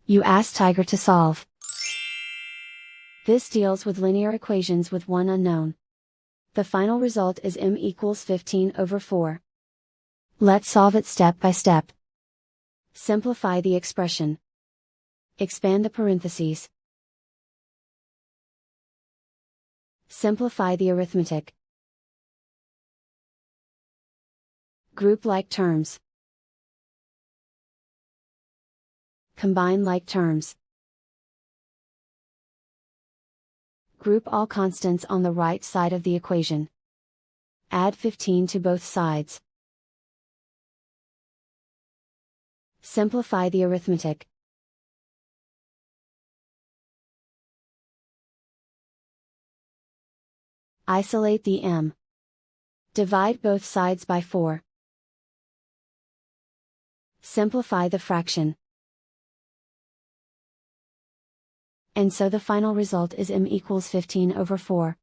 You ask Tiger to solve. This deals with linear equations with one unknown. The final result is m equals 15/4. Let's solve it step by step. Simplify the expression. Expand the parentheses. Simplify the arithmetic. Group like terms. Combine like terms. Group all constants on the right side of the equation. Add 15 to both sides. Simplify the arithmetic. Isolate the m. Divide both sides by 4. Simplify the fraction. And so the final result is m equals 15/4.